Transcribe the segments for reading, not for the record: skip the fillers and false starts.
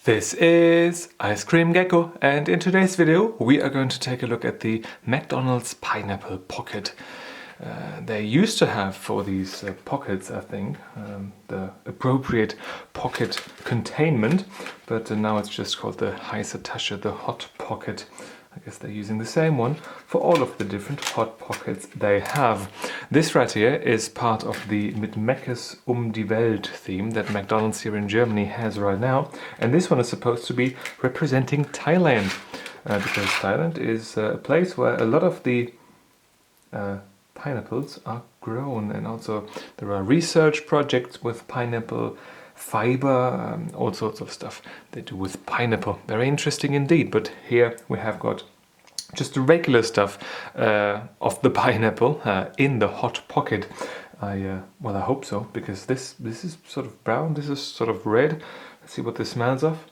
This is Ice Cream Gecko, and in today's video we are going to take a look at the McDonald's pineapple pocket. They used to have for these pockets, I think, the appropriate pocket containment, but now it's just called the heiße Tasche, the hot pocket. I guess they're using the same one for all of the different hot pockets they have. This right here is part of the Mit Meckes die Welt theme that McDonald's here in Germany has right now. And this one is supposed to be representing Thailand, because Thailand is a place where a lot of the pineapples are grown, and also there are research projects with pineapple fiber, all sorts of stuff they do with pineapple. Very interesting indeed. But here we have got just the regular stuff of the pineapple in the hot pocket. Well, I hope so, because this is sort of brown, this is sort of red. Let's see what this smells of.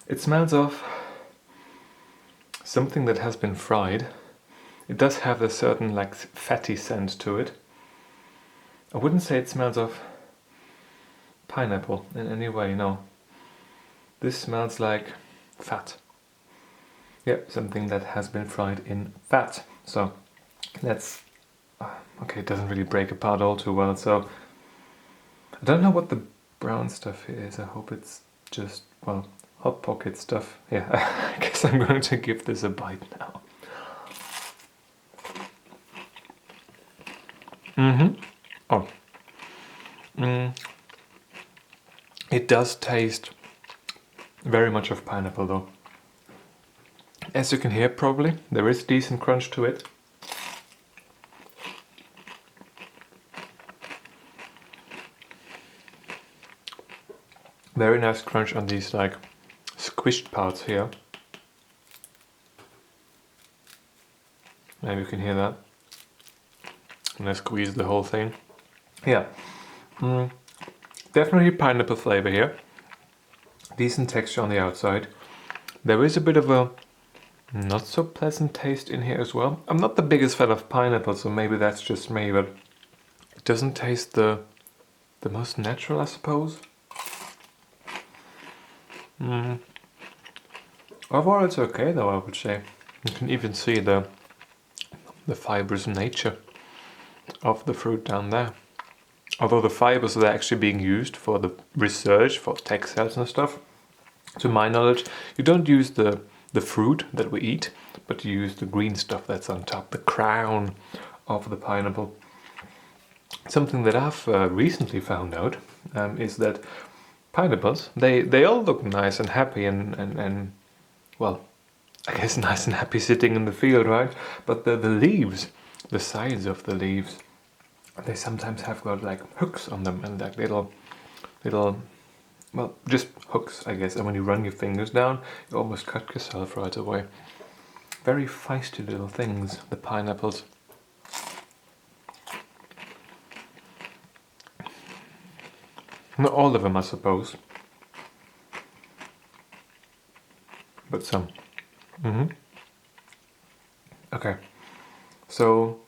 It smells of something that has been fried. It does have a certain like fatty scent to it. I wouldn't say it smells of pineapple in any way, no. This smells like fat. Yeah, something that has been fried in fat. So let's... okay, it doesn't really break apart all too well, so I don't know what the brown stuff here is. I hope it's just, well, hot pocket stuff. Yeah, I guess I'm going to give this a bite now. Oh. It does taste very much of pineapple though. As you can hear probably, there is decent crunch to it. Very nice crunch on these like squished parts here. Maybe you can hear that. And I squeeze the whole thing. Yeah. Definitely pineapple flavor here. Decent texture on the outside. There is a bit of a not so pleasant taste in here as well. I'm not the biggest fan of pineapple, so maybe that's just me, but it doesn't taste the most natural, I suppose. Overall it's okay though, I would say. You can even see the fibrous nature of the fruit down there. Although the fibers are actually being used for the research, for textiles and stuff. To my knowledge, you don't use the fruit that we eat, but you use the green stuff that's on top, the crown of the pineapple. Something that I've recently found out is that pineapples, they all look nice and happy and well, I guess nice and happy sitting in the field, right? But the leaves, the sides of the leaves, they sometimes have got like hooks on them, and like little, well, just hooks, I guess. And when you run your fingers down, you almost cut yourself right away. Very feisty little things, the pineapples. Not all of them, I suppose, but some. Okay, so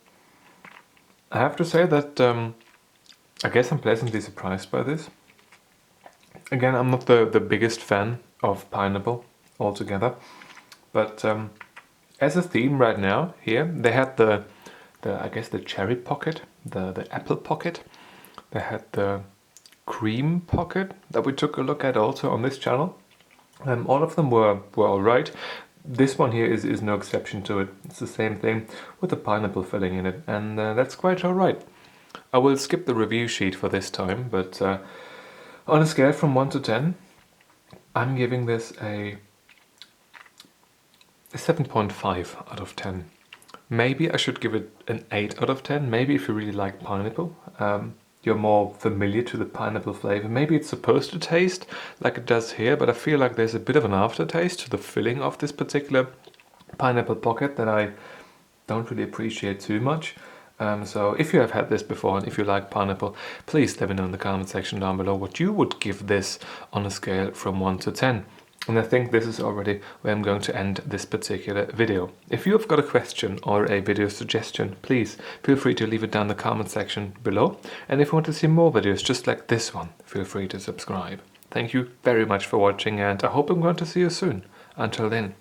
I have to say that I guess I'm pleasantly surprised by this. Again, I'm not the biggest fan of pineapple altogether, but as a theme right now here, they had the I guess the cherry pocket, the apple pocket. They had the cream pocket that we took a look at also on this channel. All of them were alright. This one here is no exception to it. It's the same thing with the pineapple filling in it, and that's quite alright. I will skip the review sheet for this time, but on a scale from 1 to 10, I'm giving this a 7.5 out of 10. Maybe I should give it an 8 out of 10. Maybe if you really like pineapple, you're more familiar to the pineapple flavor. Maybe it's supposed to taste like it does here, but I feel like there's a bit of an aftertaste to the filling of this particular pineapple pocket that I don't really appreciate too much. So if you have had this before and if you like pineapple, please let me know in the comment section down below what you would give this on a scale from 1 to 10. And I think this is already where I'm going to end this particular video. If you have got a question or a video suggestion, please feel free to leave it down in the comment section below. And if you want to see more videos just like this one, feel free to subscribe. Thank you very much for watching, and I hope I'm going to see you soon. Until then.